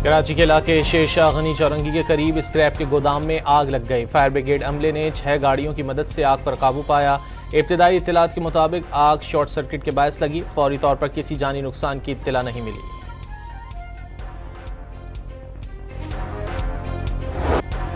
कराची के इलाके शेर शाह गनी चौरंगी के करीब स्क्रैप के गोदाम में आग लग गई। फायर ब्रिगेड अमले ने 6 गाड़ियों की मदद से आग पर काबू पाया। इब्तिदाई इत्तलात के मुताबिक आग शॉर्ट सर्किट के बायस लगी। फौरी तौर पर किसी जानी नुकसान की इत्तला नहीं मिली।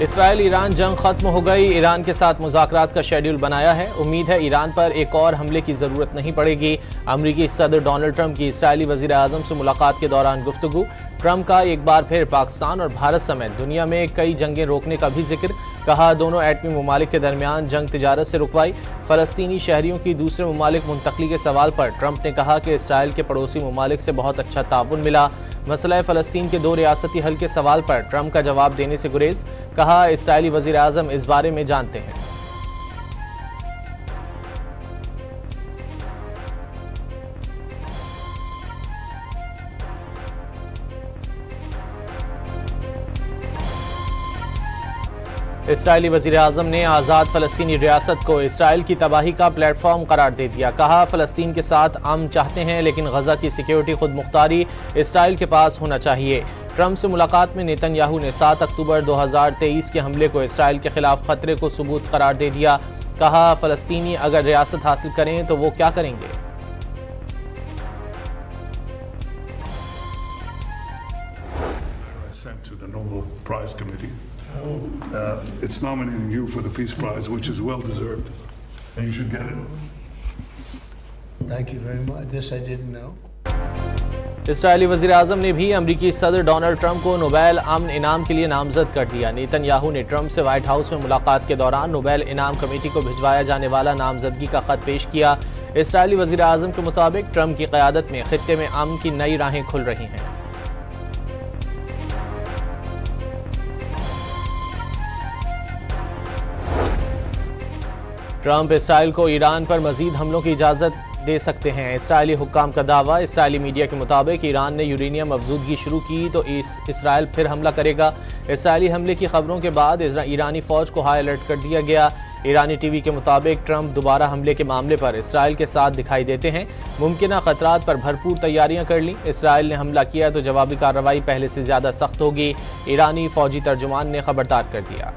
इसराइल ईरान जंग खत्म हो गई। ईरान के साथ मुज़ाकरात का शेड्यूल बनाया है। उम्मीद है ईरान पर एक और हमले की जरूरत नहीं पड़ेगी। अमरीकी सदर डोनाल्ड ट्रंप की इसराइली वज़ीर आज़म से मुलाकात के दौरान गुफ्तगू। ट्रंप का एक बार फिर पाकिस्तान और भारत समेत दुनिया में कई जंगें रोकने का भी जिक्र। कहा दोनों एटमी ममालिक के दरमियान जंग तिजारत से रुकवाई। फ़लस्तीनी शहरियों की दूसरे ममालिक मुंतकली के सवाल पर ट्रंप ने कहा कि इसराइल के पड़ोसी ममालिक से बहुत अच्छा ताउन मिला। मसला फ़लस्तीन के 2 रियासती हल के सवाल पर ट्रंप का जवाब देने से गुरेज। कहा इसराइली वज़ीर आज़म इस बारे में जानते हैं। इसराइली वज़ीर आज़म ने आज़ाद फ़लस्तीनी रियासत को इसराइल की तबाही का प्लेटफॉर्म करार दे दिया। कहा फ़लस्तीन के साथ अमन चाहते हैं लेकिन गज़ा की सिक्योरिटी खुद मुख्तारी इसराइल के पास होना चाहिए। ट्रंप से मुलाकात में नेतन्याहू ने 7 अक्टूबर 2023 के हमले को इसराइल के खिलाफ खतरे को सबूत करार दे दिया। कहा फ़लस्तीनी अगर रियासत हासिल करें तो वो क्या करेंगे। It's nominating you for the Peace Prize, which is well deserved, and you should get it. Thank you very much. This I didn't know. Israeli वज़ीर आज़म ने भी अमरीकी सदर डोनाल्ड ट्रंप को नोबेल अमन इनाम के लिए नामजद कर दिया। नेतन्याहू ने ट्रंप से व्हाइट हाउस में मुलाकात के दौरान नोबेल इनाम कमेटी को भिजवाया जाने वाला नामजदगी का खत पेश किया। इसराइली वज़ीर आज़म के मुताबिक ट्रंप की क़यादत में खित्ते में अमन की नई राहें खुल रही हैं। ट्रंप इसराइल को ईरान पर मजीद हमलों की इजाज़त दे सकते हैं। इसराइली हुक्काम का दावा। इसराइली मीडिया के मुताबिक ईरान ने यूरेनियम अफजूदगी शुरू की तो इसराइल फिर हमला करेगा। इसराइली हमले की खबरों के बाद ईरानी फ़ौज को हाई अलर्ट कर दिया गया। ईरानी टीवी के मुताबिक ट्रंप दोबारा हमले के मामले पर इसराइल के साथ दिखाई देते हैं। मुमकिन खतरात पर भरपूर तैयारियां कर लीं। इसराइल ने हमला किया तो जवाबी कार्रवाई पहले से ज़्यादा सख्त होगी। ईरानी फ़ौजी तर्जुमान ने खबरदार कर दिया।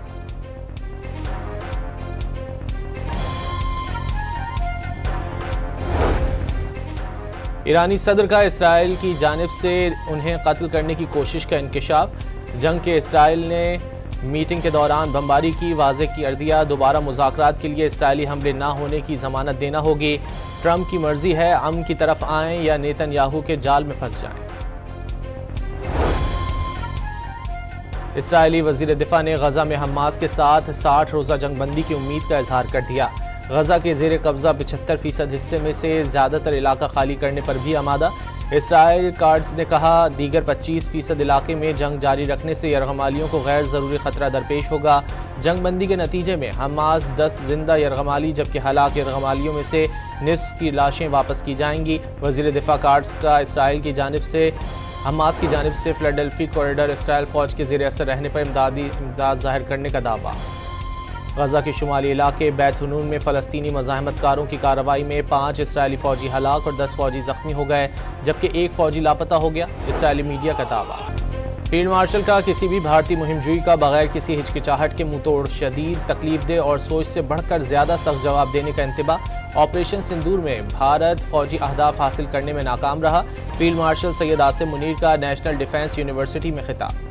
ईरानी सदर का इसराइल की जानिब से उन्हें कत्ल करने की कोशिश का इंकशाफ। जंग के इसराइल ने मीटिंग के दौरान बमबारी की वाज़े कर दिया। दोबारा मुज़ाकरात के लिए इसराइली हमले ना होने की ज़मानत देना होगी। ट्रंप की मर्जी है अमन की तरफ आएं या नेतन्याहू के जाल में फंस जाएं। इसराइली वज़ीर दिफा ने गज़ा में हमास के साथ 60 रोज़ा जंगबंदी की उम्मीद का इजहार कर दिया। गज़ा के ज़ेर कब्ज़ा 75% हिस्से में से ज़्यादातर इलाका खाली करने पर भी आमादा। इसराइल कार्ड्स ने कहा दीगर 25% इलाके में जंग जारी रखने से यरगमालियों को गैर ज़रूरी ख़तरा दरपेश होगा। जंगबंदी के नतीजे में हमास 10 जिंदा यरगमाली जबकि हलाक यरगमालियों में से निस्फ़ की लाशें वापस की जाएंगी। वज़ीर दिफा कार्ड्स का इसराइल की जानिब से हमास की जानिब से फिलाडेल्फी कॉरिडोर इसराइल फ़ौज के ज़ेर असर रहने पर इमदाद ज़ाहिर करने का दावा। गज़ा के शुमाली इलाके बैत हुनून में फ़लस्तीनी मज़ाहमतकारों की कार्रवाई में 5 इसराइली फ़ौजी हलाक और 10 फ़ौजी ज़ख्मी हो गए जबकि 1 फ़ौजी लापता हो गया। इसराइली मीडिया का दावा। फील्ड मार्शल का किसी भी भारतीय मुहिमजोई का बगैर किसी हिचकिचाहट के मुंह तोड़ शदीद तकलीफदेह और सोच से बढ़कर ज़्यादा सख्त जवाब देने का इंतबा। ऑपरेशन सिंदूर में भारत फ़ौजी अहदाफ हासिल करने में नाकाम रहा। फील्ड मार्शल सैयद आसिम मुनीर का नेशनल डिफेंस यूनिवर्सिटी में खिताब।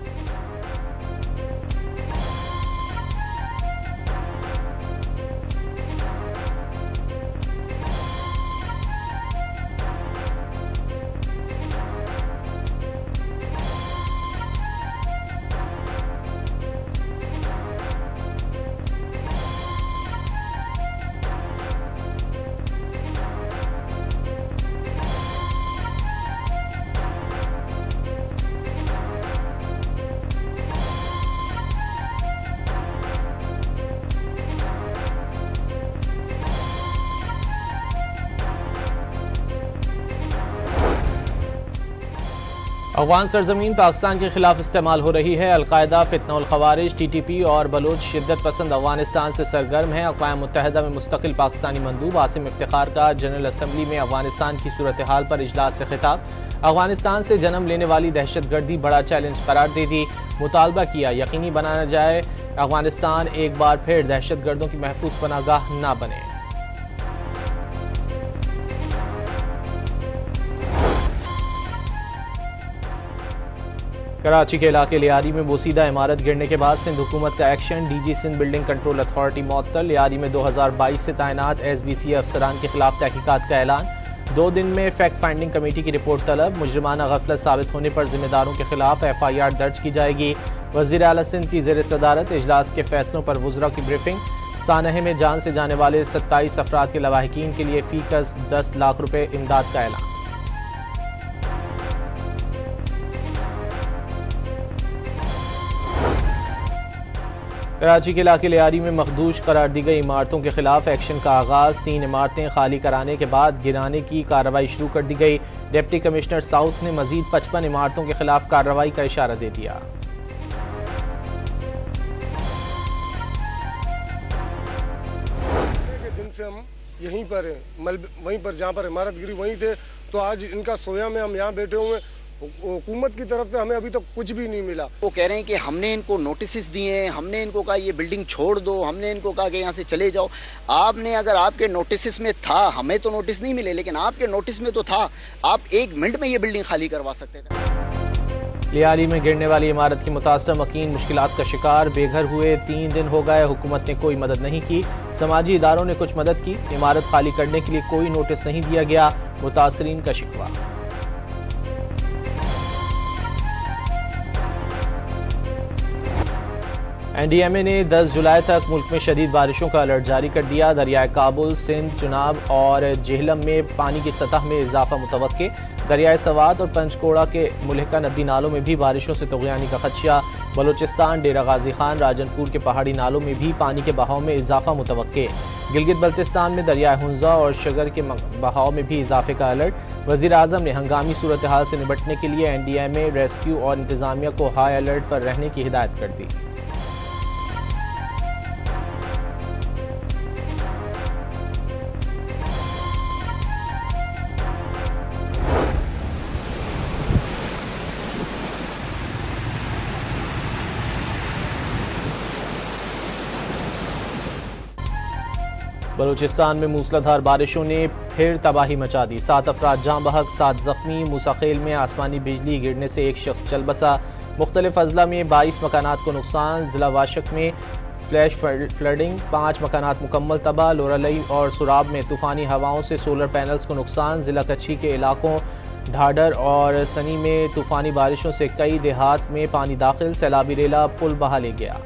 अफगान सरजमीन पाकिस्तान के खिलाफ इस्तेमाल हो रही है। अलकायदा, फितना खवारिज, TTP और बलोच शिद्दत पसंद अफगानिस्तान से सरगर्म है। अक़वाम मुत्तहिदा में मुस्तकिल पाकिस्तानी मंदूब आसिम इफ्तिखार का जनरल असम्बली में अफगानिस्तान की सूरत हाल पर इजलास से खिताब। अफगानिस्तान से जन्म लेने वाली दहशतगर्दी बड़ा चैलेंज करार दे दी। मुतालबा किया यकीनी बनाना जाए अफगानिस्तान एक बार फिर दहशतगर्दों की महफूज पनाहगाह न बने। कराची के इलाके लियारी में बोसीदा इमारत गिरने के बाद सिंध हुकूमत का action. DG Sindh building control authority मुअत्तल। लियारी में 2022 से तैनात SBC अफसरान के खिलाफ तहकीकात का ऐलान। 2 दिन में फैक्ट फाइंडिंग कमेटी की रिपोर्ट तलब। मुजरिमाना गफलत साबित होने पर जिम्मेदारों के खिलाफ FIR दर्ज की जाएगी। वज़ीर आला सिंध की ज़ेर सदारत इजलास के फैसलों पर वुज़रा की ब्रीफिंग। सानहे में जान से जाने वाले 27 अफराद के लवाहिकीन के लिए फीकस 10 लाख रुपए इमदाद का ऐलान। कराची के इलाके लियारी में मखदूश करार दी गई इमारतों के खिलाफ एक्शन का आगाज। 3 इमारतें खाली कराने के बाद गिराने की कार्रवाई शुरू कर दी गई। डिप्टी कमिश्नर साउथ ने मजीद 55 इमारतों के खिलाफ कार्रवाई का इशारा दे दिया। दिन से हम यहीं पर वहीं पर जहाँ पर इमारत गिरी वहीं थे, तो आज इनका सोया में हम यहाँ बैठे हुए। हुकूमत की तरफ से हमें अभी तक कुछ भी नहीं मिला। वो कह रहे हैं कि हमने इनको नोटिस दिए हैं, हमने इनको कहा ये बिल्डिंग छोड़ दो, हमने इनको कहा कि यहाँ से चले जाओ। आपने अगर आपके नोटिस में था, हमें तो नोटिस नहीं मिले, लेकिन आपके नोटिस में तो था, आप 1 मिनट में ये बिल्डिंग खाली करवा सकते थे। लियारी में गिरने वाली इमारत की मुतासर मकीन मुश्किलात का शिकार। बेघर हुए 3 दिन हो गए, हुकूमत ने कोई मदद नहीं की। समाजी इदारों ने कुछ मदद की। इमारत खाली करने के लिए कोई नोटिस नहीं दिया गया। मुतासरीन का शिकवा। NDMA ने 10 जुलाई तक मुल्क में शदीद बारिशों का अलर्ट जारी कर दिया। दरियाए काबुल, सिंध, चुनाब और जेहलम में पानी की सतह में इजाफा मुतवक्के। दरियाए सवात और पंचकोड़ा के मुल्हिका नदी नालों में भी बारिशों से तुग़यानी का खदशा। बलोचिस्तान, डेरा गाजी खान, राजनपुर के पहाड़ी नालों में भी पानी के बहाव में इजाफा मुतवक्के। गिलगित बल्तिस्तान में दरियाए हुंजा और शगर के बहाव में भी इजाफे का अलर्ट। वज़ीर आज़म ने हंगामी सूरत हाल से निपटने के लिए NDMA, रेस्क्यू और इंतजामिया को हाई अलर्ट पर रहने की हिदायत कर दी। बलूचिस्तान में मूसलाधार बारिशों ने फिर तबाही मचा दी। 7 अफराद जाँ बहक, 7 जख्मी। मूसाखेल में आसमानी बिजली गिरने से एक शख्स चल बसा। मुख्तलिफ अजला में 22 मकानात को नुकसान। जिला वाशक में फ्लैश फ्लडिंग, 5 मकानात मुकम्मल तबाह। लोरालई और सुराब में तूफ़ानी हवाओं से सोलर पैनल्स को नुकसान। जिला कच्छी के इलाकों ढाडर और सनी में तूफ़ानी बारिशों से कई देहात में पानी दाखिल। सैलाबी रेला पुल बहा ले गया।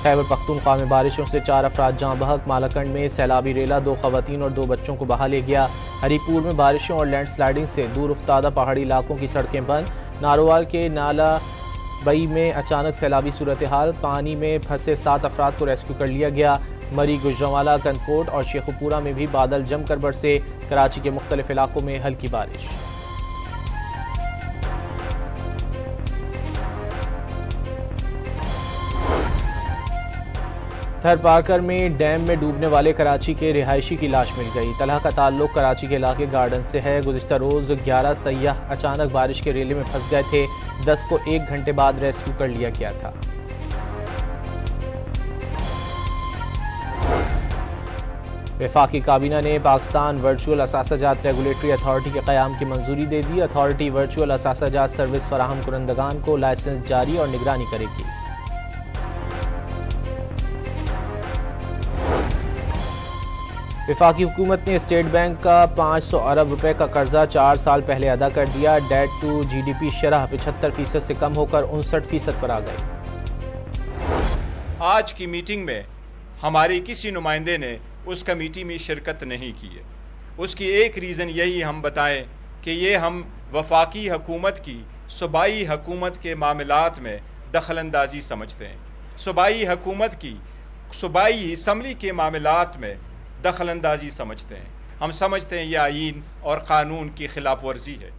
खैबर पख्तूनख्वा में बारिशों से 4 अफराद जाँ बहक। मालाकंड में सैलाबी रेला 2 खवातीन और 2 बच्चों को बहा ले गया। हरीपुर में बारिशों और लैंडस्लाइडिंग से दूर उफ्तादा पहाड़ी इलाकों की सड़कें बंद। नारोवाल के नाला बई में अचानक सैलाबी सूरत हाल। पानी में फंसे 7 अफराद को रेस्क्यू कर लिया गया। मरी, गुजरांवाला, कंदकोट और शेखुपुरा में भी बादल जमकर बरसे। कराची के मुख्तलिफ इलाकों में हल्की बारिश। थर पार्कर में डैम में डूबने वाले कराची के रिहायशी की लाश मिल गई। तलह का ताल्लुक कराची के इलाके गार्डन से है। गुज़िश्ता रोज़ 11 सयाह अचानक बारिश के रेले में फंस गए थे। 10 को 1 घंटे बाद रेस्क्यू कर लिया गया था। वफाकी काबीना ने पाकिस्तान वर्चुअल असासाजात रेगुलेटरी अथॉरिटी के क़याम की मंजूरी दे दी। अथॉरिटी वर्चुअल असासाजात सर्विस फराहम कुरंदगान को लाइसेंस जारी और निगरानी करेगी। वफाकी हुकूमत ने स्टेट बैंक का 500 अरब रुपए का कर्जा 4 साल पहले अदा कर दिया। डेट टू GDP शरह 75% से कम होकर 59% पर आ गई। आज की मीटिंग में हमारे किसी नुमाइंदे ने उस कमेटी में शिरकत नहीं की है। उसकी एक रीज़न यही हम बताएं कि ये हम वफाकी हुकूमत की सूबाई हुकूमत के मामलात में दखलंदाजी समझते हैं। सूबाई हुकूमत की सूबाई असम्बली के मामलात में दखलंदाजी समझते हैं। हम समझते हैं यह आईन और कानून की खिलाफ वर्जी है।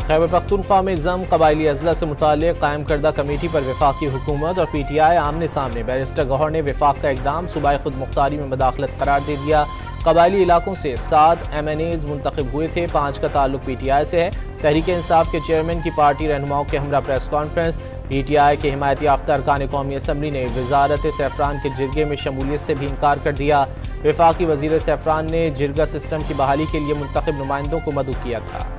खैबर पख्तूनख्वा में जम कबायली अजला से मुताल्लिक़ कायम करदा कमेटी पर वफाकी हुकूमत और PTI आमने सामने। बैरिस्टर गौहर ने वफाक का इकदाम सूबाई खुद मुख्तारी में मदाखलत करार दे दिया। कबायली इलाकों से 7 MNAs मुंतखब हुए थे, 5 का ताल्लुक PTI से है। तहरीक इंसाफ के चेयरमैन की पार्टी रहनुमाओं के हमरा प्रेस कॉन्फ्रेंस। PTI के हिमायती याफ्ता अरकान कौमी असम्बली ने वजारत सैफरान के जिरगे में शमूलियत से भी इनकार कर दिया। वफाकी वजीर सैफरान ने जिरगा सिस्टम की बहाली के लिए मुंतखब नुमाइंदों को मदऊ किया था।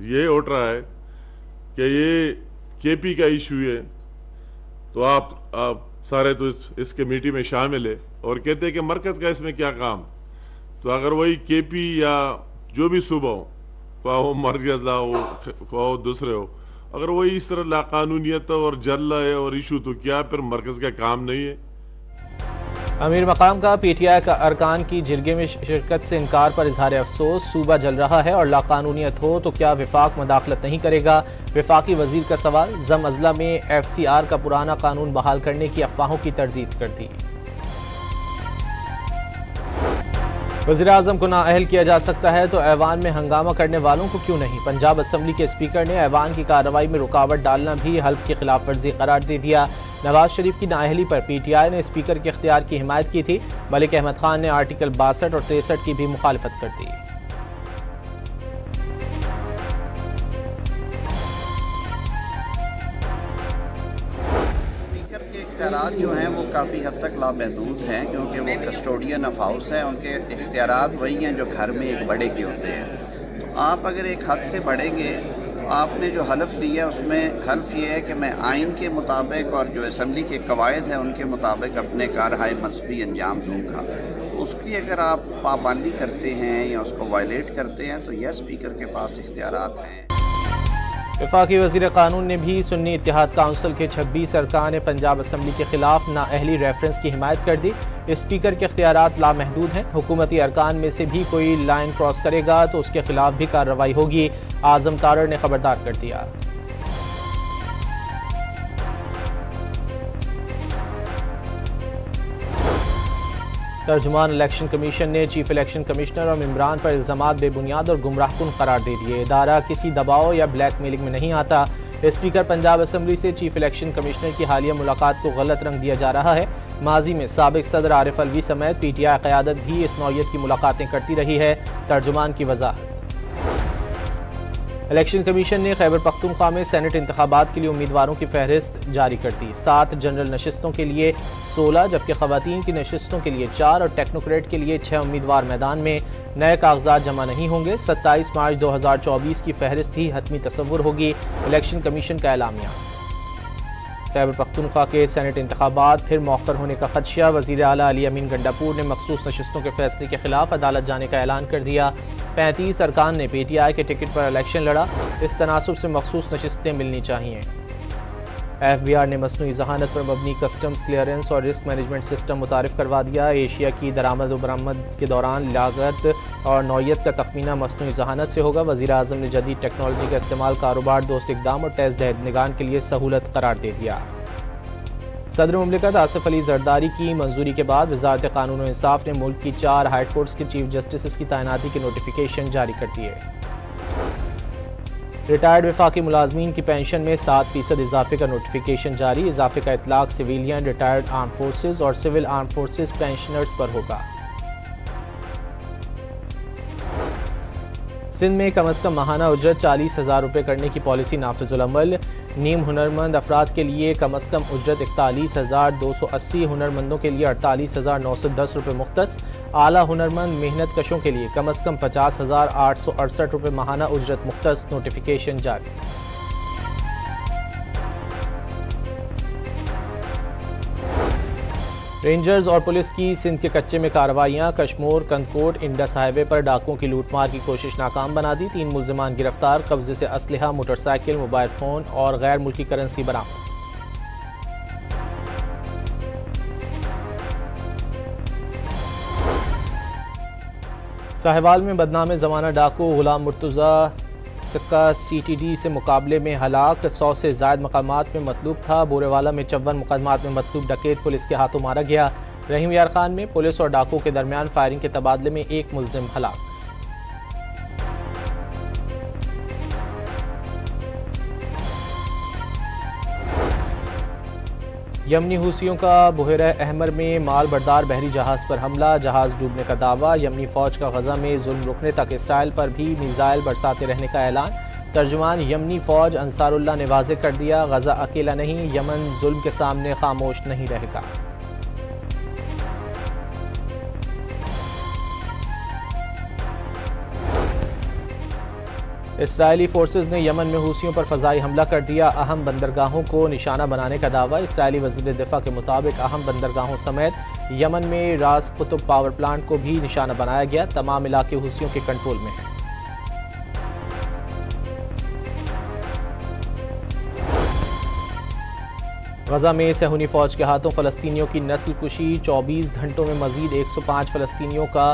ये उठ रहा है कि ये KP का इशू है, तो आप सारे तो इस कमेटी में शामिल है और कहते हैं कि मरकज़ का इसमें क्या काम। तो अगर वही KP या जो भी सूबा हो, ख्वाह मरकज़ हो ख्वाह दूसरे हो, अगर वही इस तरह लाकानूनियत और जल्ला है और इशू, तो क्या फिर मरकज़ का काम नहीं है। अमीर मकाम का PTI का अरकान की जिरगे में शिरकत से इनकार पर इजहार अफसोस। सूबा जल रहा है और लाकानूनियत हो तो क्या वफाक मदाखलत नहीं करेगा। वफाकी वजीर का सवाल। जम अजला में FCR का पुराना कानून बहाल करने की अफवाहों की तरदीद कर दी। वज़ीर आज़म को नाअहल किया जा सकता है तो ऐवान में हंगामा करने वालों को क्यों नहीं। पंजाब असम्बली के स्पीकर ने ऐवान की कार्रवाई में रुकावट डालना भी हल्फ की खिलाफ वर्जी करार दे दिया। नवाज शरीफ की नाअहली पर PTI ने स्पीकर के इख्तियार की हिमायत की थी। मलिक अहमद खान ने आर्टिकल 62 और 63 की भी मुखालफत कर दी। इख्तियारात जो हैं वो काफ़ी हद तक लामहदूद हैं, क्योंकि वो कस्टोडियन ऑफ हाउस हैं। उनके इख्तियारात वही हैं जो घर में एक बड़े के होते हैं। तो आप अगर एक हद से बढ़ेंगे, तो आपने जो हल्फ लिया उसमें हल्फ ये है कि मैं आइन के मुताबिक और जो असम्बली के कवायद हैं उनके मुताबिक अपने कार्रवाई मनसूबी अंजाम दूँगा। तो उसकी अगर आप पाबंदी करते हैं या उसको वायलेट करते हैं तो यह स्पीकर के पास इख्तियारात हैं। वफाकी वज़ीर कानून ने भी सुन्नी इत्तेहाद काउंसिल के 26 अरकान पंजाब असम्बली के खिलाफ नाअहली रेफरेंस की हिमायत कर दी। स्पीकर के इख्तियारात लामहदूद हैं। हुकूमती अरकान में से भी कोई लाइन क्रॉस करेगा तो उसके खिलाफ भी कार्रवाई होगी। आज़म तारड़ ने खबरदार कर दिया। तर्जुमान इलेक्शन कमीशन ने चीफ इलेक्शन कमिश्नर और मेंबरान पर इल्ज़ामात बेबुनियाद और गुमराहकुन करार दे दिए। इदारा किसी दबाव या ब्लैकमेलिंग में नहीं आता। स्पीकर पंजाब असम्बली से चीफ इलेक्शन कमिश्नर की हालिया मुलाकात को गलत रंग दिया जा रहा है। माजी में साबिक सदर आरिफ अलवी समेत PTI क़यादत भी इस नौयत की मुलाकातें करती रही है। तर्जुमान की वजाहत। इलेक्शन कमीशन ने खैबर पख्तूनख्वा में सेनेट इंतखाबात के लिए उम्मीदवारों की फहरिस्त जारी कर दी। 7 जनरल नशिस्तों के लिए 16, जबकि ख़वातीन की नशिस्तों के लिए 4 और टेक्नोक्रेट के लिए 6 उम्मीदवार मैदान में। नए कागजात जमा नहीं होंगे। 27 मार्च 2024 की फहरिस्त ही हतमी तस्वुर होगी। इलेक्शन कमीशन का एलामिया। खैबर पख्तूनख्वा के सेनेट इंतखाबात फिर मौखर होने का खदशा। वज़ीर आला अली अमीन गंडापुर ने मखसूस नशिस्तों के फैसले के खिलाफ अदालत जाने का ऐलान कर दिया। 35 अरकान ने PTI के टिकट पर इलेक्शन लड़ा। इस तनासुब से मखसूस नशिस्तें मिलनी चाहिए। FBR ने मसनूई जहानत पर मबनी कस्टम्स क्लियरेंस और रिस्क मैनेजमेंट सिस्टम मुतारिफ करवा दिया। एशिया की दरामद व बरामद के दौरान लागत और नौयत का तखमीना मसनूई जहानत से होगा। वज़ीर आज़म ने जदीद टेक्नोलॉजी का इस्तेमाल कारोबार दोस्त इक़दाम और तेज़ दहनिगान के लिए सहूलत करार दे दिया। सदर मुमलिकत आसिफ अली जरदारी की मंजूरी के बाद वज़ारत कानून और इंसाफ ने मुल्क की 4 हाई कोर्ट्स के चीफ जस्टिस की तैनाती के नोटिफिकेशन जारी कर दिए। रिटायर्ड वफाकी मुलाजमीन की पेंशन में 7% इजाफे का नोटिफिकेशन जारी। इजाफे का इतलाक सिविलियन, रिटायर्ड आर्म फोर्सेज और सिविल आर्म फोर्सेज पेंशनर्स पर होगा। सिंध में कम अज़ कम माहाना उजरत 40,000 रुपये करने की पॉलिसी नाफिजुल अमल। नीम हुनरमंद अफराद के लिए कम अज़ कम उजरत 41,280, हुनरमंदों के लिए 48,910 रुपये मुख्तस। आला हुनरमंद मेहनत कशों के लिए कम अज़ कम 50,868 रुपये माहाना उजरत मुख्तस। नोटिफिकेशन जारी। रेंजर्स और पुलिस की सिंध के कच्चे में कार्रवाइयाँ। कशमोर कंदकोट इंडस हाईवे पर डाकुओं की लूटमार की कोशिश नाकाम बना दी। 3 मुल्जिमान गिरफ्तार। कब्जे से असलहा, मोटरसाइकिल, मोबाइल फ़ोन और गैर मुल्की करेंसी बरामद। साहिवाल में बदनाम ज़माना डाकू गुलाम मुर्तज़ा का CTD से मुकाबले में हलाक, 100 से ज़ायद मकामात में मतलूब था। बोरेवाला में 54 मुकदमात में मतलूब डकैत पुलिस के हाथों मारा गया। रहीम यार खान में पुलिस और डाकुओं के दरमियान फायरिंग के तबादले में एक मुलजिम हलाक। यमनी हूसियों का बुहैरा अहमर में माल बरदार बहरी जहाज पर हमला, जहाज डूबने का दावा। यमनी फौज का गजा में जुल्म रुकने तक इसराइल पर भी मिसाइल बरसाते रहने का ऐलान। तर्जुमान यमनी फौज अंसारुल्लाह ने वाज़ेह कर दिया, गजा अकेला नहीं, यमन जुल्म के सामने खामोश नहीं रहेगा। इसराइली फोर्सेज ने यमन में हूसियों पर फ़ज़ाई हमला कर दिया। अहम बंदरगाहों को निशाना बनाने का दावा। इसराइली वज़ीर दिफा के मुताबिक अहम बंदरगाहों समेत यमन में रास कुतुब पावर प्लांट को भी निशाना बनाया गया। तमाम इलाके हूसियों के कंट्रोल में हैं। गजा में सहूनी फौज के हाथों फ़लस्तीनियों की नस्ल कुशी, 24 घंटों में मजीद 105 फ़लस्तीनियों का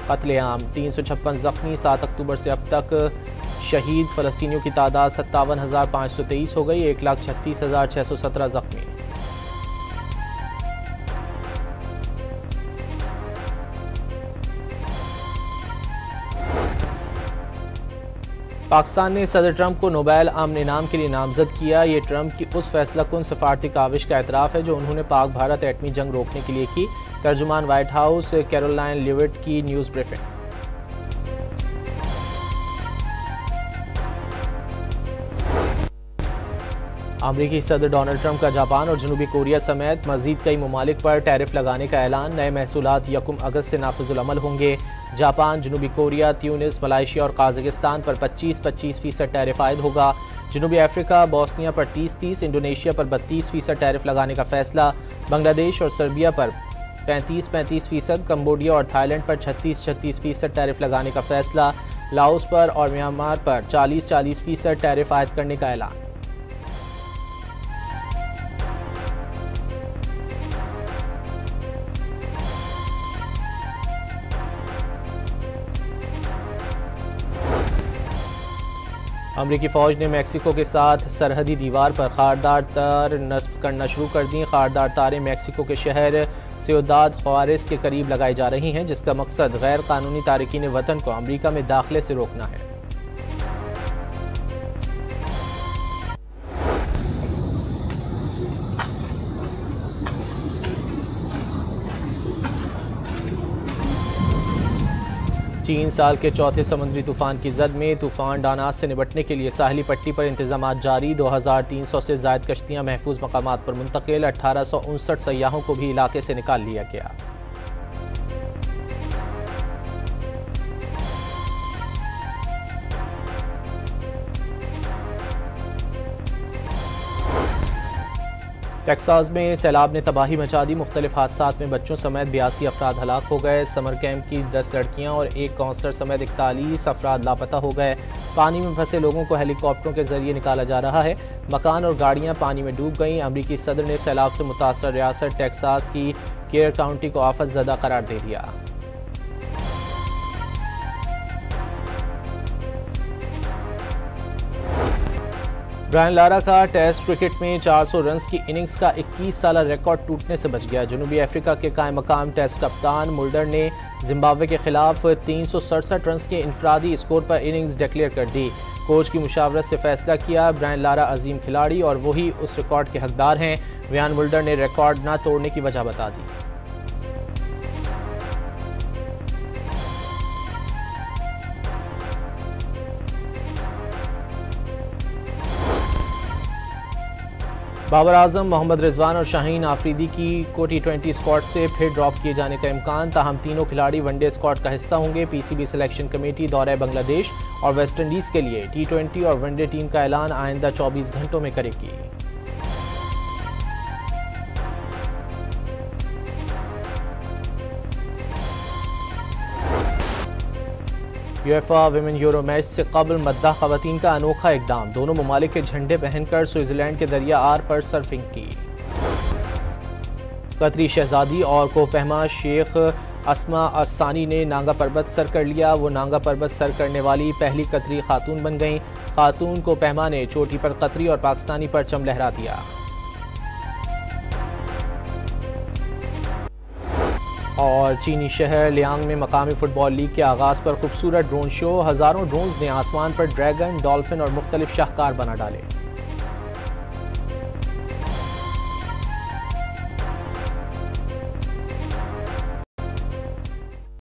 कत्लेआम, 356 ज़ख्मी। 7 अक्टूबर से अब तक शहीद फ़लस्तीनियों की तादाद 57,523 हो गई, 1,36,617 ज़ख्मी। पाकिस्तान ने सदर ट्रंप को नोबेल अमन इनाम के लिए नामजद किया। ये ट्रंप की उस फैसला कुन सफारती काविश का एतराफ़ है जो उन्होंने पाक भारत एटमी जंग रोकने के लिए की। तर्जुमान व्हाइट हाउस कैरोलाइन लिविट की न्यूज़ ब्रीफिंग। अमरीकी सदर डोनाल्ड ट्रंप का जापान और जनूबी कोरिया समेत मजीद कई ममालिक पर टैरिफ लगाने का ऐलान। नए महसूलात 1 अगस्त से नाफिजुल अमल होंगे। जापान, जनूबी कोरिया, ट्यूनिस, मलाइशिया और काज़ाकिस्तान पर 25% टैरिफ आयद होगा। जनूबी अफ्रीका, बोस्निया पर 30%, इंडोनेशिया पर 32% टैरिफ लगाने का फैसला। बांग्लादेश और सर्बिया पर 35%, कंबोडिया और थाईलैंड पर 36% टैरिफ लगाने का फैसला। लाओस पर और म्यांमार पर 40% टैरिफ आयद करने का ऐलान। अमरीकी फ़ौज ने मैक्सिको के साथ सरहदी दीवार पर खारदार तार नस्ब करना शुरू कर दी। खारदार तारें मैक्सिको के शहर सिउदाद ख्वारिस के करीब लगाई जा रही हैं, जिसका मकसद गैर कानूनी तारकीन वतन को अमरीका में दाखिले से रोकना है। चीन साल के चौथे समुद्री तूफान की जद में। तूफान डानास से निपटने के लिए साहली पट्टी पर इंतजामात जारी। 2300 से ज़ायद कश्तियाँ महफूज मकामात पर मुंतकिल। 1859 सयाहों को भी इलाके से निकाल लिया गया। टेक्सास में सैलाब ने तबाही मचा दी। मुख्तलिफ हादसात में बच्चों समेत 82 अफराद हलाक हो गए। समर कैंप की 10 लड़कियां और एक काउंसलर समेत 41 अफराद लापता हो गए। पानी में फंसे लोगों को हेलीकॉप्टरों के जरिए निकाला जा रहा है। मकान और गाड़ियां पानी में डूब गईं। अमरीकी सदर ने सैलाब से मुतासर रियासत टेक्सास की केयर काउंटी को आफत ज़दा करार दे दिया। ब्रायन लारा का टेस्ट क्रिकेट में 400 रन्स की इनिंग्स का 21 साला रिकॉर्ड टूटने से बच गया। जनूबी अफ्रीका के कायम मकाम टेस्ट कप्तान मुल्डर ने जिम्बाब्वे के खिलाफ 367 रन्स के इनफरादी स्कोर पर इनिंग्स डिक्लेयर कर दी। कोच की मुशावरत से फैसला किया। ब्रायन लारा अजीम खिलाड़ी और वही उस रिकॉर्ड के हकदार हैं। व्यान मुल्डर ने रिकॉर्ड न तोड़ने की वजह बता दी। बाबर आजम, मोहम्मद रिजवान और शाहीन आफरीदी की को T20 स्क्वाड से फिर ड्रॉप किए जाने का इम्कान। ताहम तीनों खिलाड़ी वनडे स्क्वाड का हिस्सा होंगे। PCB सिलेक्शन कमेटी दौरे बांग्लादेश और वेस्ट इंडीज़ के लिए T20 और वनडे टीम का ऐलान आइंदा 24 घंटों में करेगी। यूएफा विमेन यूरो मैच से कबल मद्दा खवातीन का अनोखा इकदाम। दोनों ममालिक के झंडे पहनकर स्विट्जरलैंड के दरिया आर पर सर्फिंग की। कतरी शहजादी और कोहपहमा शेख अस्मा असानी ने नांगा पर्वत सर कर लिया। वो नांगा पर्वत सर करने वाली पहली कतरी खातून बन गईं। खातून को पैमाने, चोटी पर कतरी और पाकिस्तानी परचम लहरा दिया। और चीनी शहर लियांग में मकामी फुटबॉल लीग के आगाज पर खूबसूरत ड्रोन शो, हजारों ड्रोन्स ने आसमान पर ड्रैगन, डॉल्फिन और मुख्तलिफ शाहकार बना डाले।